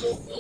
阳光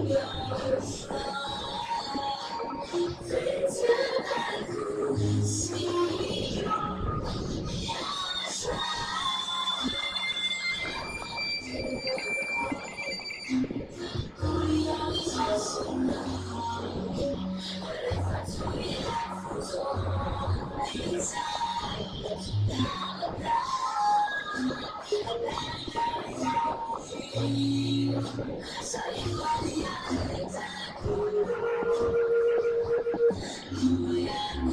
有时。最简单呼吸，不要小心的好，会被犯错也来辅佐，你在大不大？小一块的压力在哭，不愿你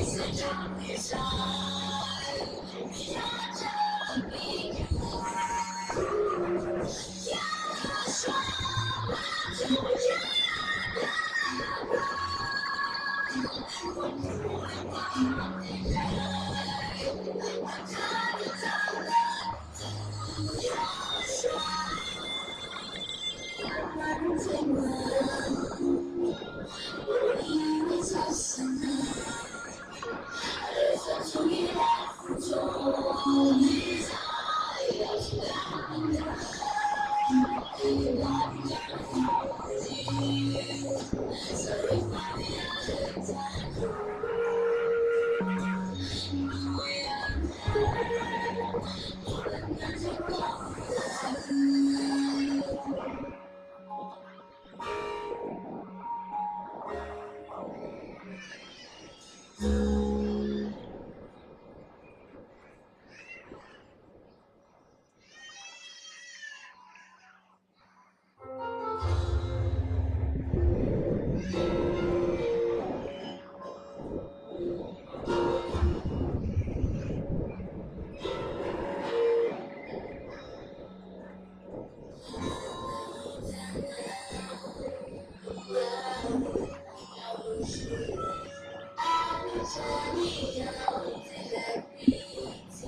在场地上，压着你，压上就压进来，我以为早醒了。从一来辅助，你在要去看的，你往这儿靠近，所以把你爱在乎，不要我的感觉光爱你要这个笔记。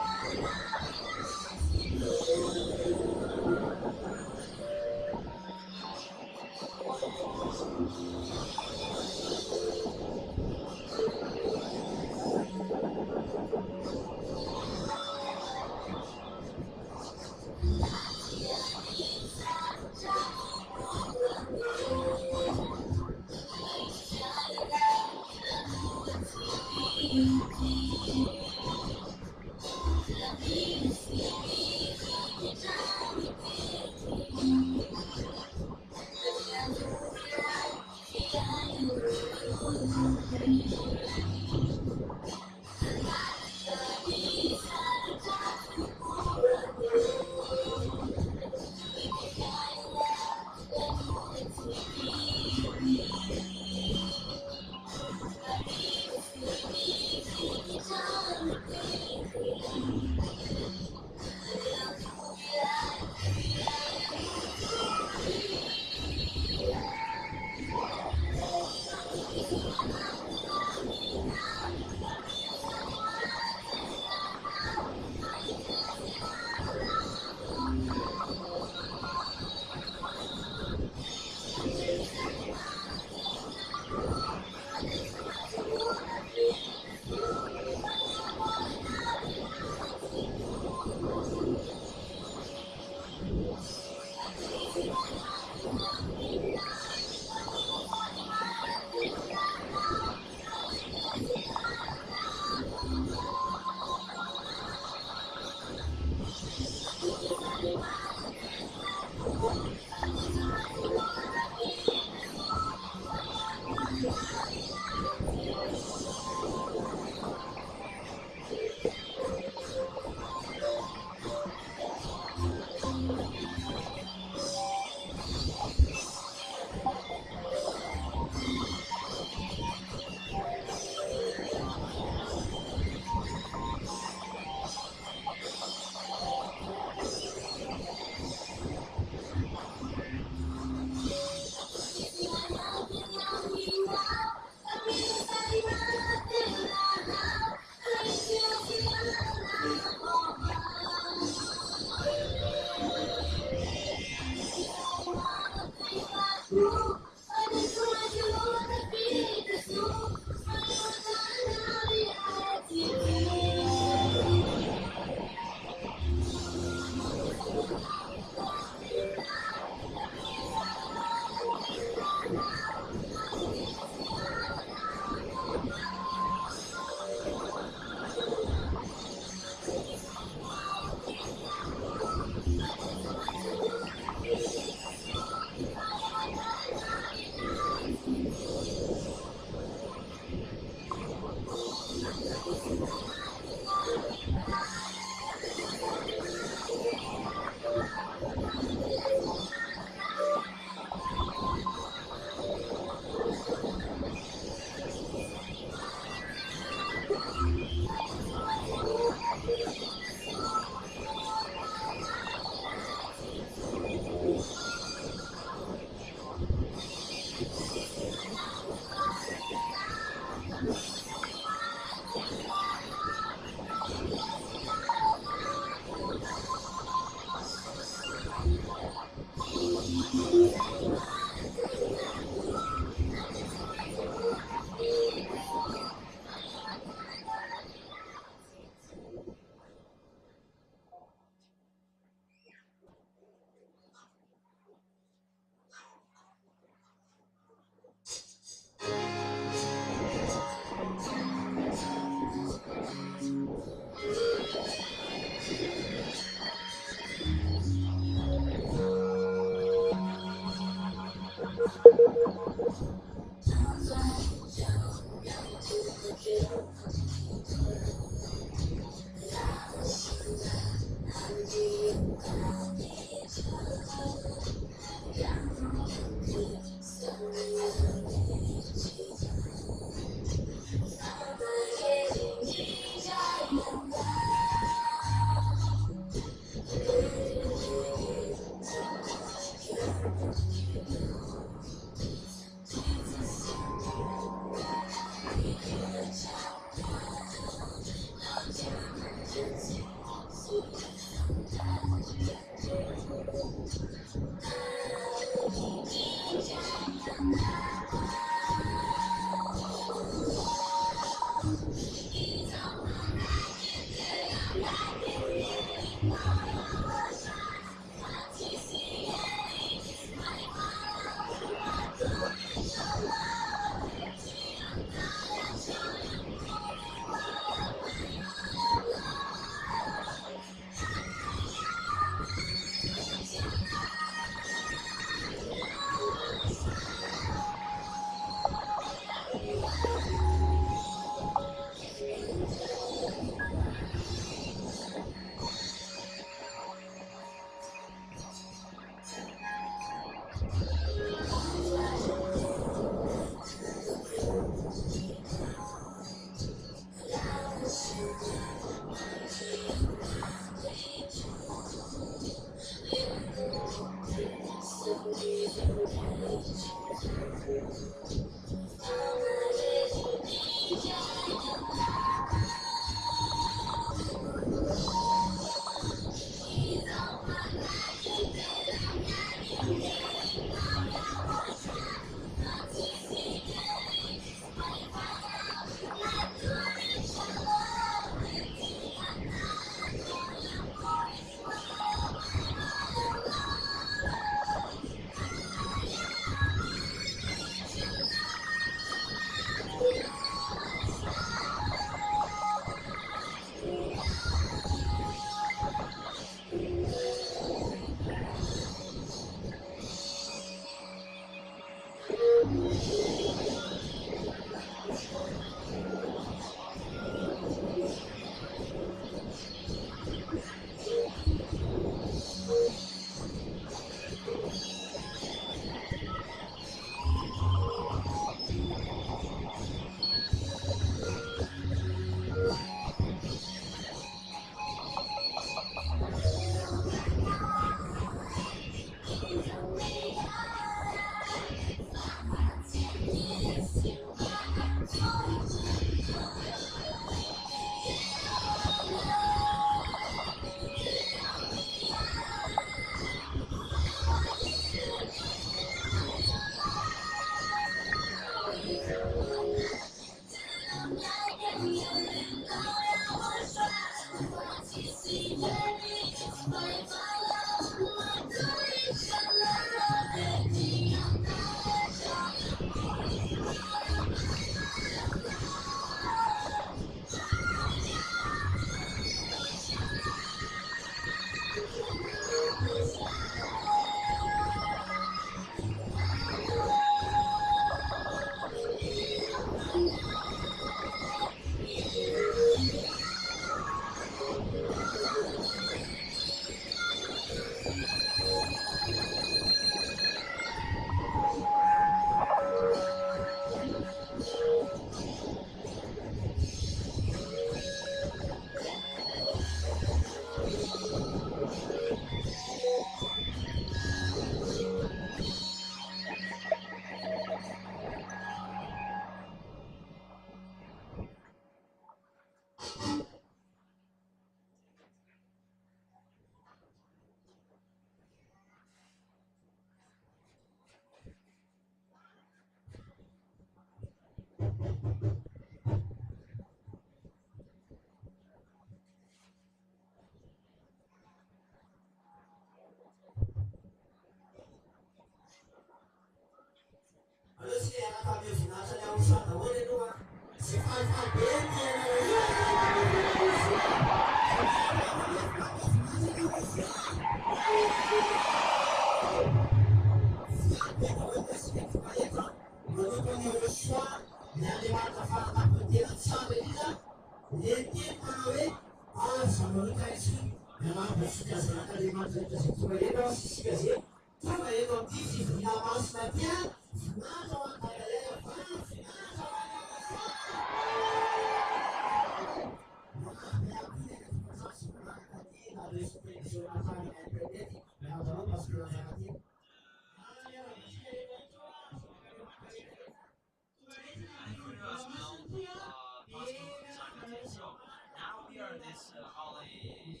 Now we are in this holy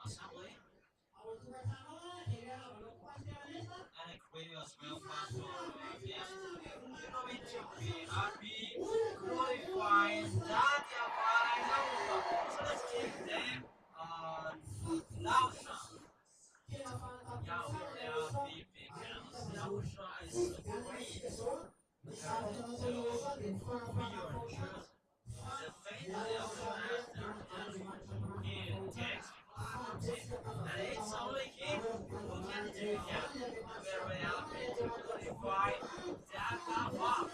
assembly. will pass over destiny. You need to be happy, glorifying that Yahweh. So let's take them loud sound. Yahweh because Yahusha is great. So we are truth. The faith of the master in text and it's only him who can do that. We're happy to glorify that Yahweh.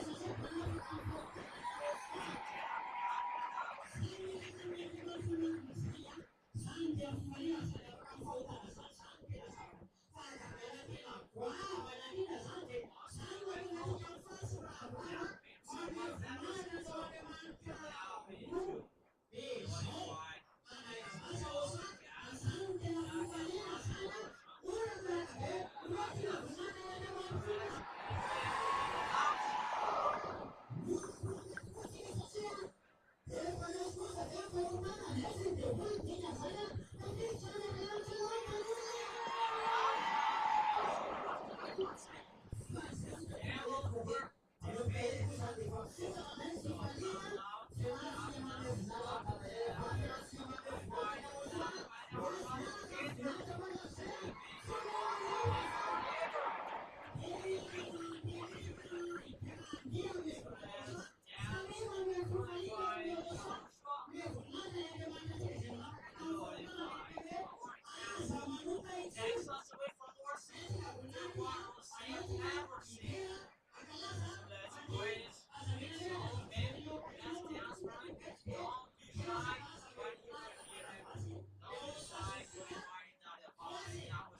Takes us away from more sin than what sin ever sin. Let's praise His own name. Let's dance right. Don't be shy when you hear Him. Don't be shy when you find out about Yahweh.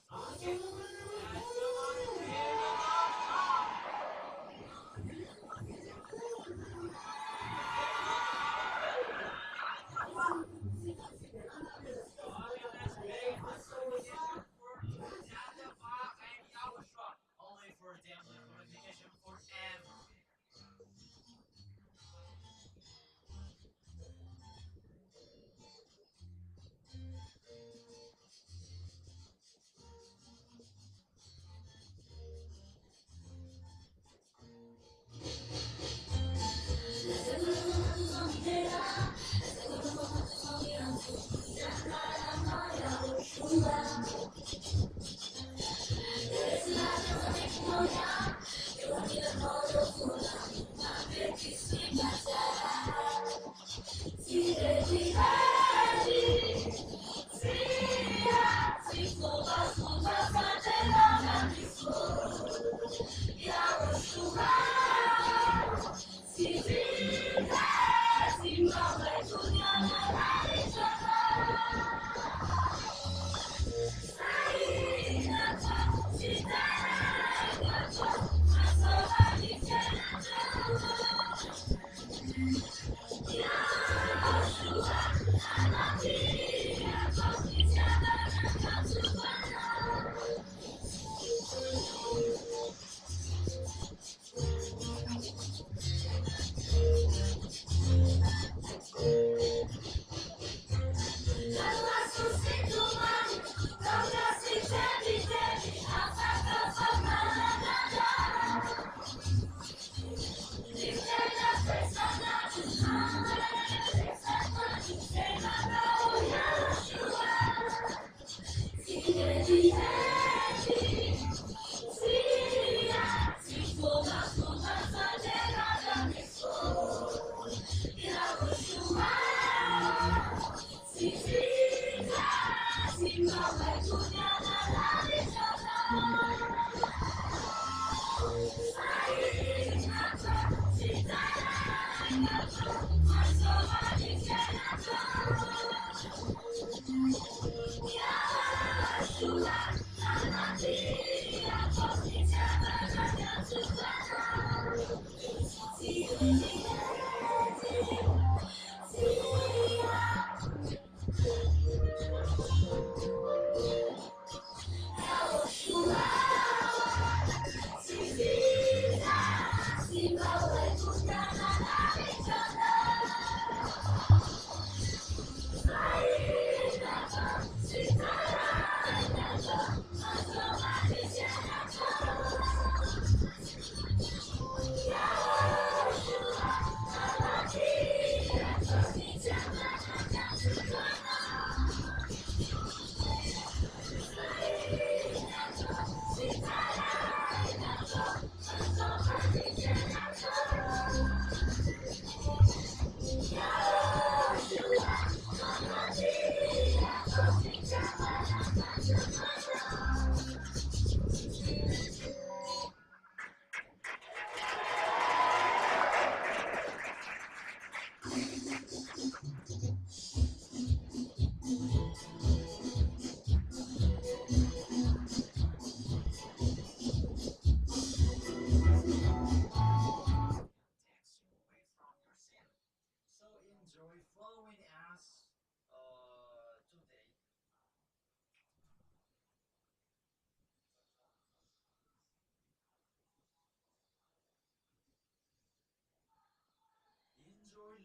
Let's go on and hear the love song. Only for them, glorification forever.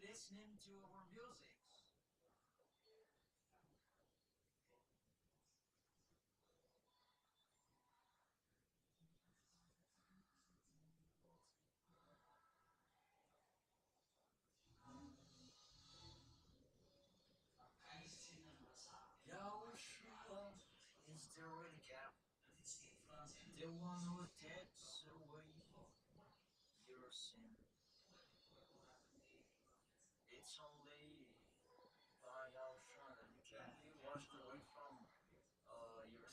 listening to our music. Yahushua is the real cap, the one who takes away your sin. It's only by Yahushua that you can be washed away from your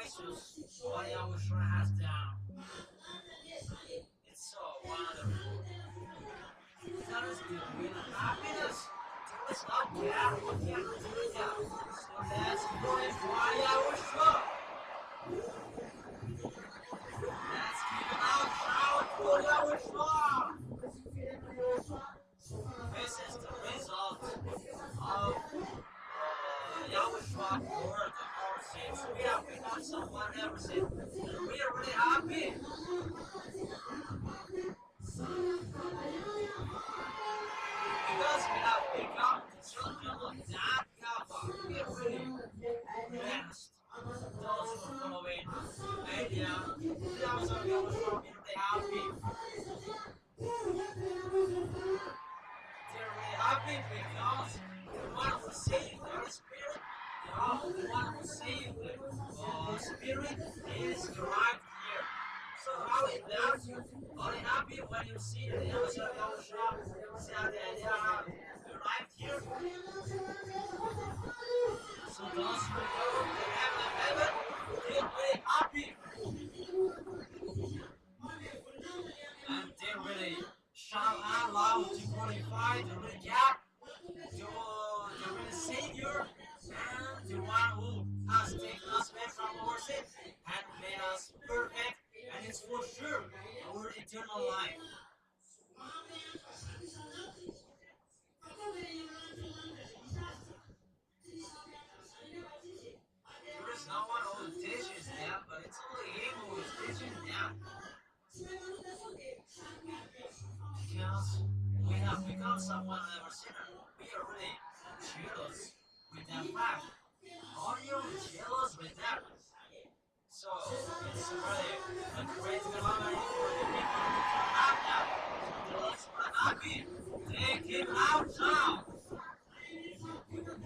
gracious what Yahushua has done. It's so wonderful. That is the real happiness. There is no care what can do that. So let's glorify Yahushua. Let's give an out shout for Yahushua. This is the result of Yahushua word of our sins. We have become someone ever sin. And we are really happy. Because we have become the children of that Yahweh. We are really blessed. Those who are following media, we also are really happy. They're really happy because the one who saved their spirit, the one who saved their spirit is arrived here. So how is that? Are you happy when you see the Yahweh Yahushua said that they are arrived here? So those who go to heaven, they're really happy. And they really shout out loud to glorify the really God, the really Savior, and the one who has taken us back from our sin and made us perfect, and it's for sure our eternal life. There is no one who teaches that, but it's only Him who is teaching that. Because we have become someone never sinner. We are really jealous with that fact. Are you jealous with that? So it's really a great calamity for the people who don't have that. So those who are happy, take him out now. Remember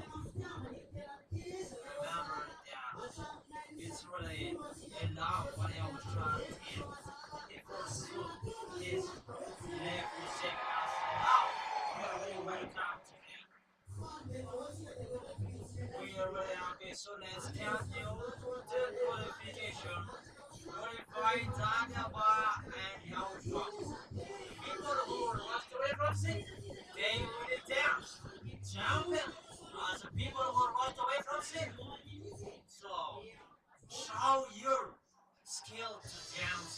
that it's really enough what I was trying to do. If we're soon his name will shake us now. We are really welcome to him. We are really happy, so let's continue the qualification. Glorify Dagaba and Yahushua. People who were washed away from sin, they will dance, jumping as the people who were washed away from sin. So, show your skill to dance.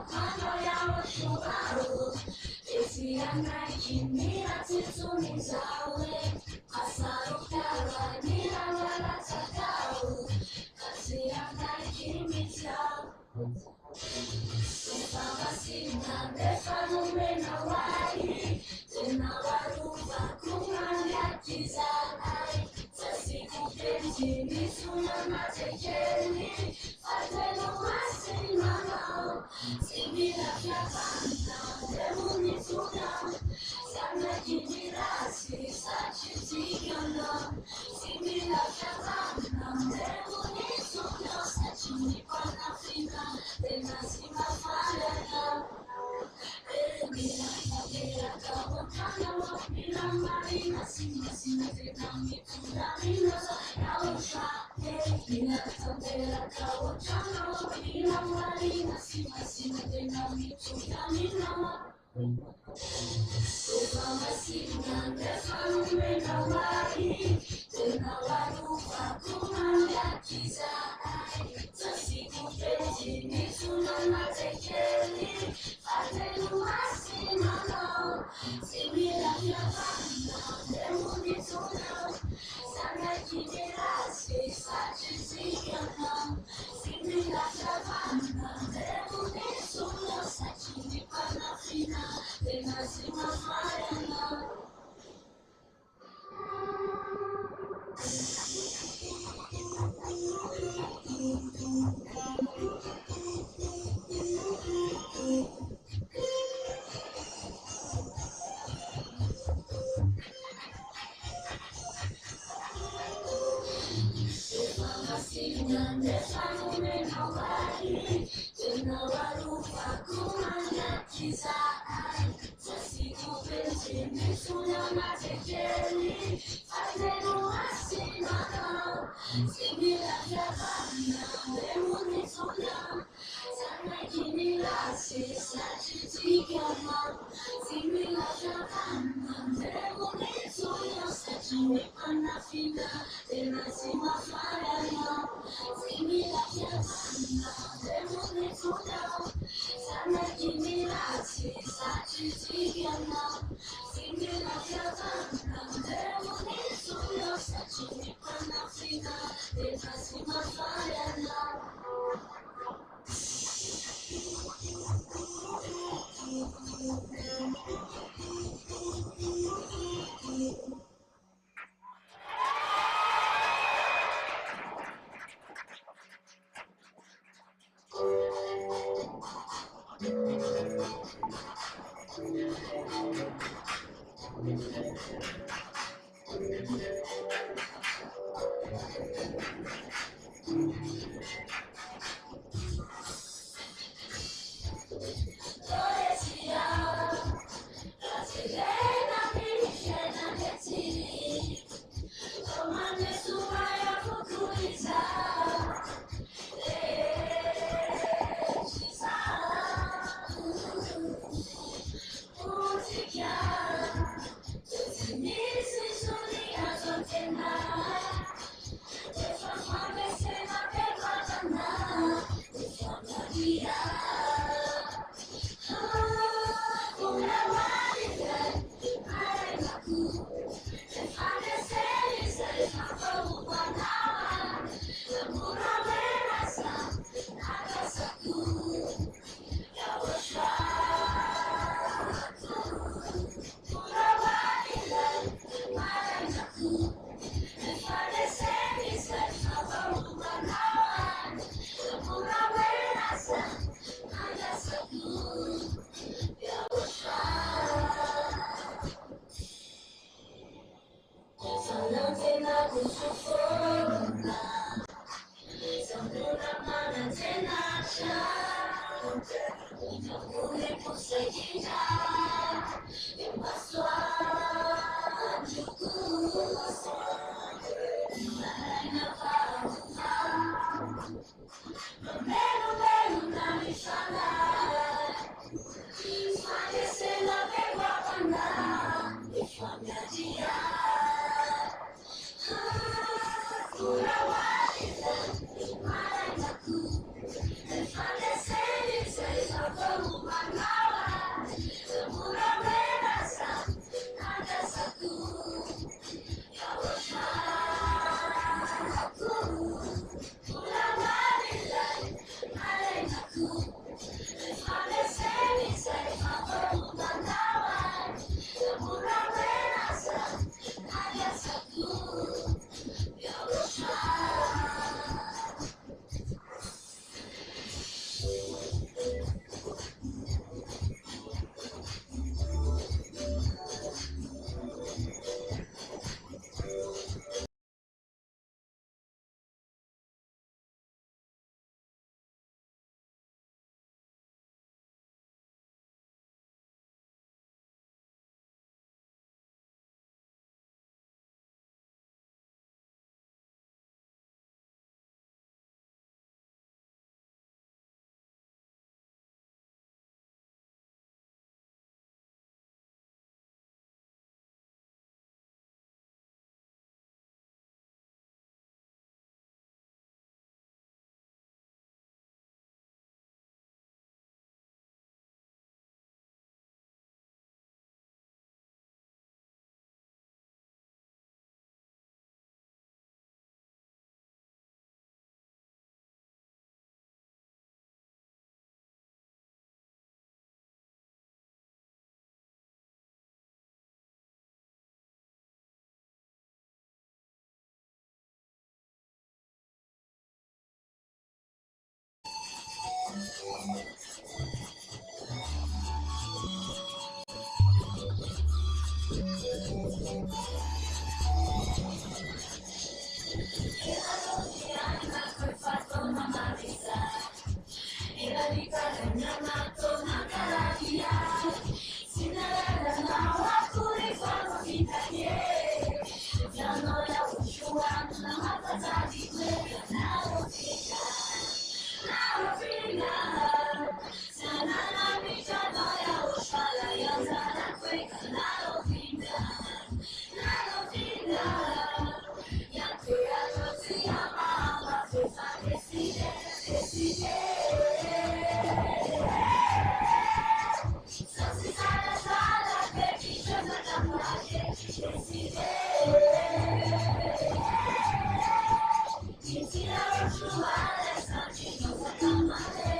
Quando olhavo sul lado, esse andar que me Chiamato una calavia, Cinderella now I couldn't follow me back here. Ya no la usual, la mata di quella, now Fina, sana la vita noia, oshala ya zara kweka, now Fina, ya creato si amava, fa decide. Si sa la strada che mi sembra da parte, decide. Chi la rosciuale, sa che non fa male.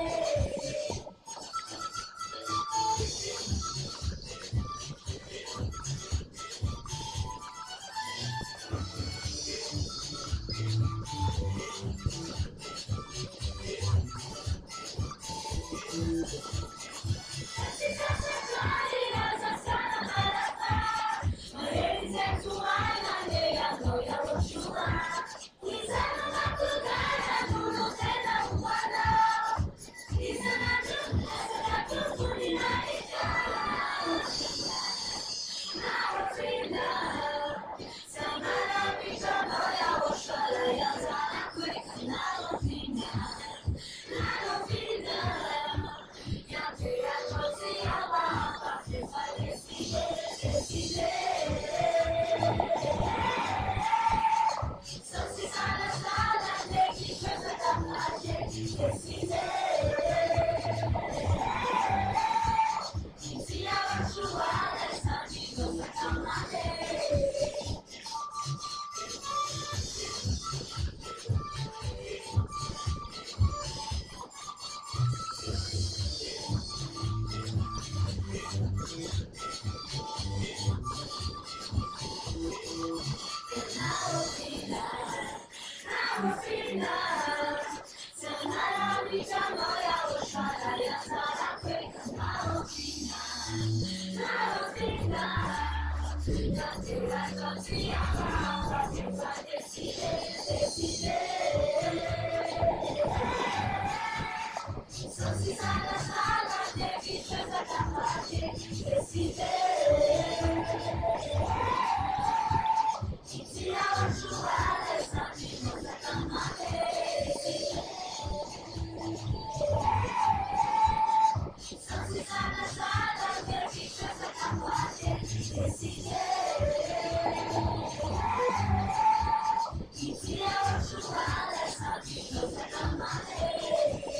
Si sa sensuali, la sana malata, ma ieri sensuale, ma lei a noi a rosciuale. Chi sa non va tu cara, tu non sei da uguale. Chi sa na tu di now freedom. Samara pita noia, oshala ya zara quick, now freedom. Ya te atroci amava, te fa decide. So si sa la strada, te chi questa campagna, decide. Chi sia rosciuale, sa chi non fa male. Now freedom. Samara pita noia, oshala ya zara quick, now freedom. Ya te atroci amava, te fa decide. So si sa la strada, te chi questa campagna, decide. Chi sia rosciuale, sa chi non fa male. So si sa la strada, te chi questa campagna, decide. Chi sia rosciuale, sa chi non fa male.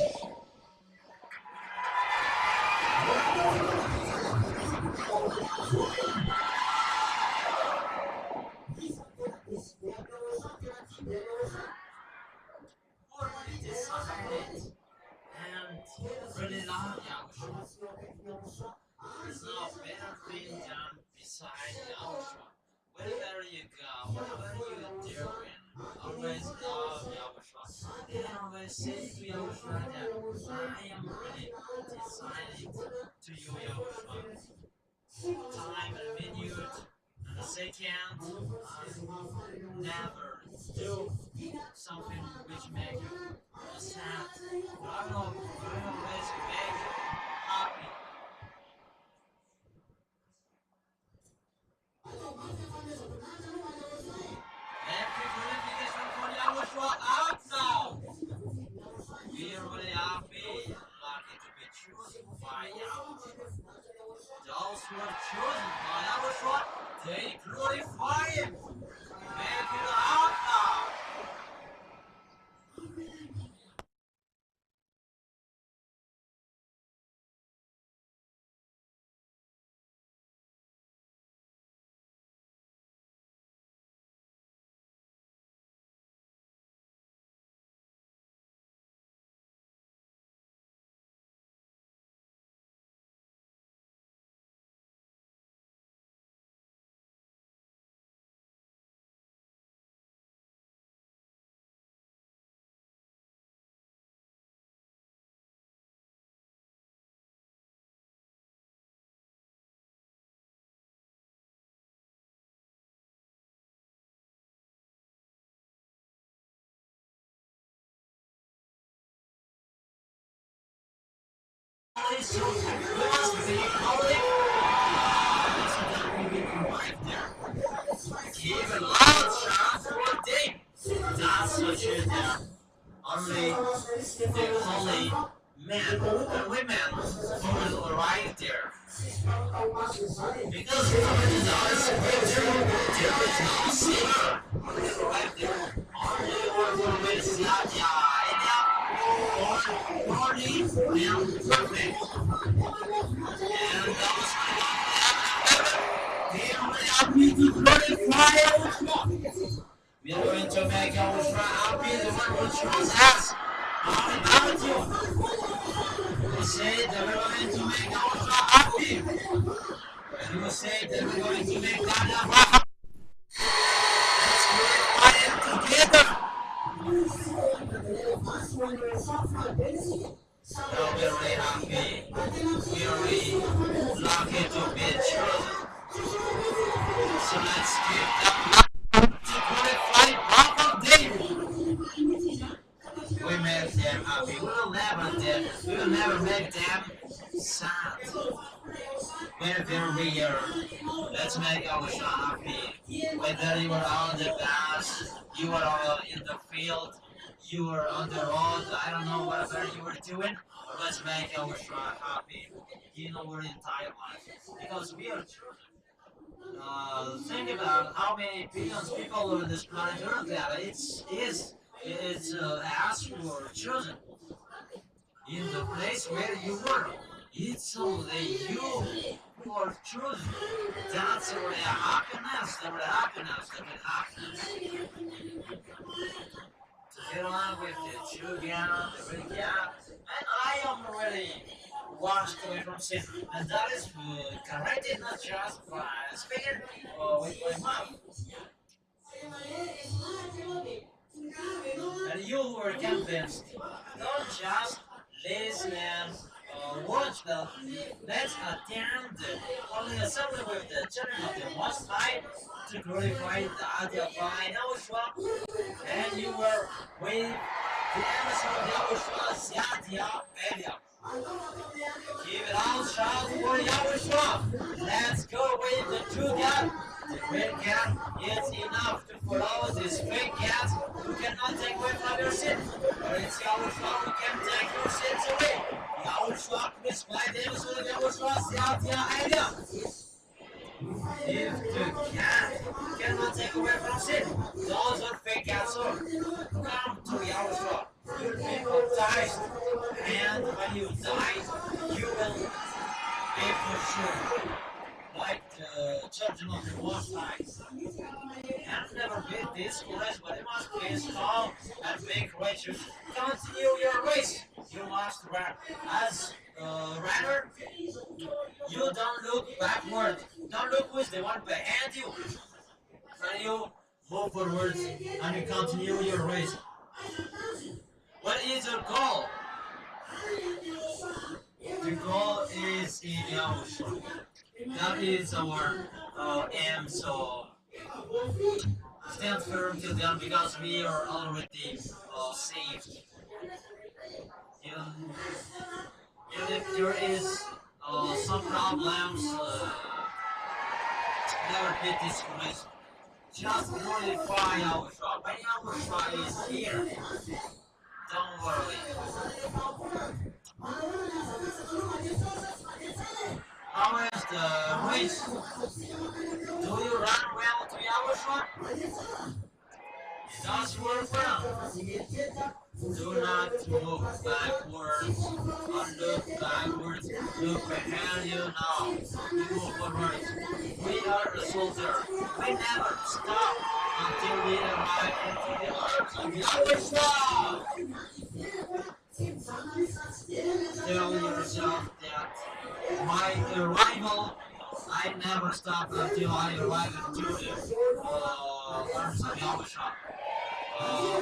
Already decided and really love Yahushua. There's no better thing than beside Yahushua. Wherever you go, whatever you're doing, always love Yahushua. And always say to Yahushua that I am really decided to you, Yahushua. Time and minute and a second, never do something which make you sad. But I always make you happy. Every purification for Yahushua out now. We are really happy and lucky to be chosen by Yahushua. Those who are chosen by Yahushua, they glorify Him. Make it out now. So we must be holy so that we will arrive there. Give a loud shout for them. That's what you do. Only the holy men and women who will arrive there. Because over the doors, there is no sinner who will arrive there. Only one who will see holy and perfect. And those they are happy to glorify our. We are going to make our happy, the one who chose us. How about you? We say that we're going to make our happy. And we say that we're going to make God happy. Let's glorify Him together. Now we're really happy. We're really lucky to be chosen. So let's give that to glorify our day. We make them happy. We will never make them sad. Whenever we are, let's make our show happy. Whether you are on the bus, you are in the field, you are on the road, I don't know whatever you are doing, let's make our show happy. You know we're in Taiwan because we are children. Think about how many billions people on this planet Earth have. It's as for children in the place where you were. It's only you who are children. That's the happiness, the happiness. To get along with the children, the big cat, and I am really washed away from sin. And that is corrected not just by speaking with my mouth. And you who are convinced, don't just listen and watch the let's attend only assembly with the children of the Most High to glorify the divine Yahushua, and you were with the emissary of Yahushua, Ziadia Elia. Give it all shout for Yahushua. Let's go with the true God. The great God is enough to follow this fake God who cannot take away from your sin. But it's Yahushua who can take your sins away. Yahushua crucified them so that Yahushua Ziadia Elia. If the God cannot take away from sin, those are fake gods. So come to Yahushua. You'll be baptized, and when you die, you will be for sure like the children of the Most High. And never be discouraged, but you must be strong and be courageous. Continue your race. You must run. As a runner, you don't look backward. Don't look who's the one behind you. And you move forward and you continue your race. What is your goal? The goal is in Yahushua. That is our aim. So stand firm till then because we are already saved. Even, even if there is some problems, never be discouraged. Just glorify Yahushua. When Yahushua is here, don't worry. How is the race? Do you run well to Yahushua? Does work well. Do not move backwards or look backwards. Look behind you now. You move forward. We are a soldier. We never stop until we arrive into the arms of Yahushua. Tell yourself that my arrival, I never stop until I arrive into the arms of Yahushua.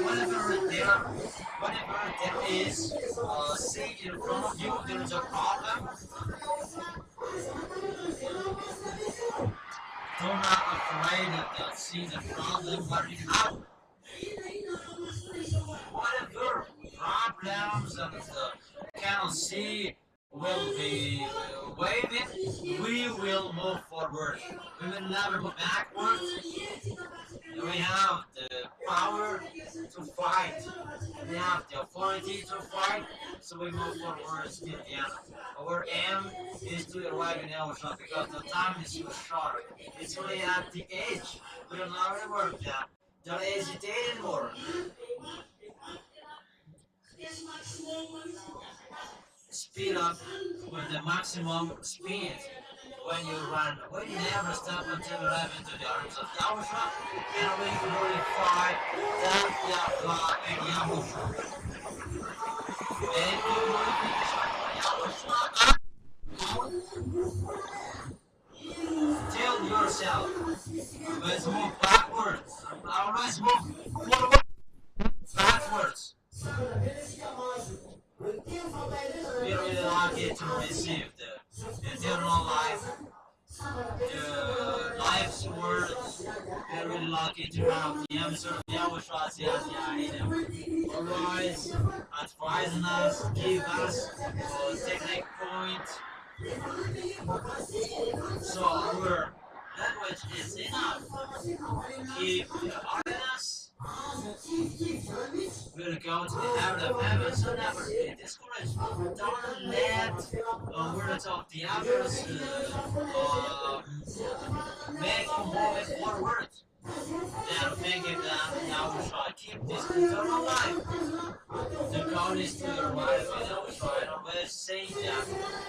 Whenever there is a seat in front of you, there is a problem. Do not afraid of that. See the problem, work it out. Whatever problems and cannot see will be waving, we will move forward. We will never go backwards. We have the power to fight. We have the authority to fight, so we move forward till the end. Our aim is to arrive in Elshot because the time is too short. It's really at the edge. We will not reward them. Don't hesitate anymore. Speed up with the maximum speed when you run. We never stop until we arrive into the arms of Yahusha, and we glorify that Yahweh and Yahusha. And we glorify Yahusha. Tell yourself, let's move backwards. Now let's move forward, backwards. We are really lucky to receive the eternal life, the life's words. We are really lucky to have the episode of Yahushua Yahidim. Arise, advise us, give us a technical point. So our language is enough. Keep the awareness. We'll go to the heaven of heaven, so never be discouraged. Don't let words of the others make you move forward. They're thinking that now we shall keep this eternal life. The goal is to arrive, and now we shall always say that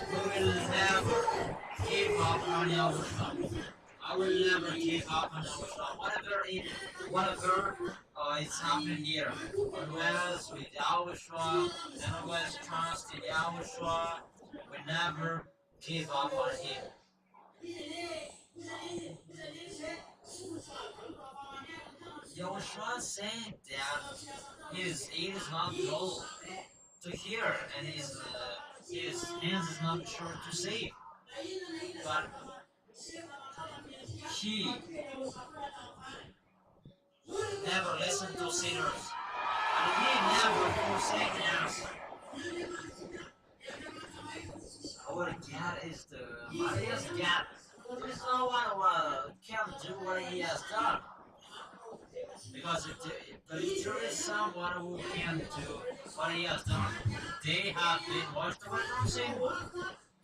we will never give up on Yahushua. I will never give up on Yahushua. Whatever is happening here, always with Yahushua, and always trust in Yahushua. We never give up on him. Yahushua saying that it is not goal to hear, and his hands is not sure to save, but he never listened to sinners, and he never forsaken us. Our God is the mightiest God. There is no one who can do what he has done. Because if there is someone who can do what he has done, they have been washed away from sin.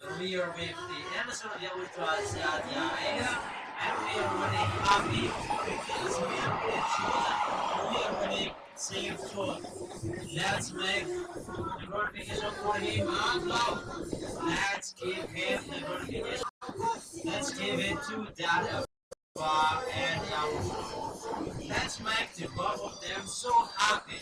But we are with the episode of Yahushua Yahidim, and we are really happy because we are really chosen. We are really saved too. Let's make the glorification for him out loud. Let's give him the glorification. Let's give it to that and Yahushua. Let's make the both of them so happy.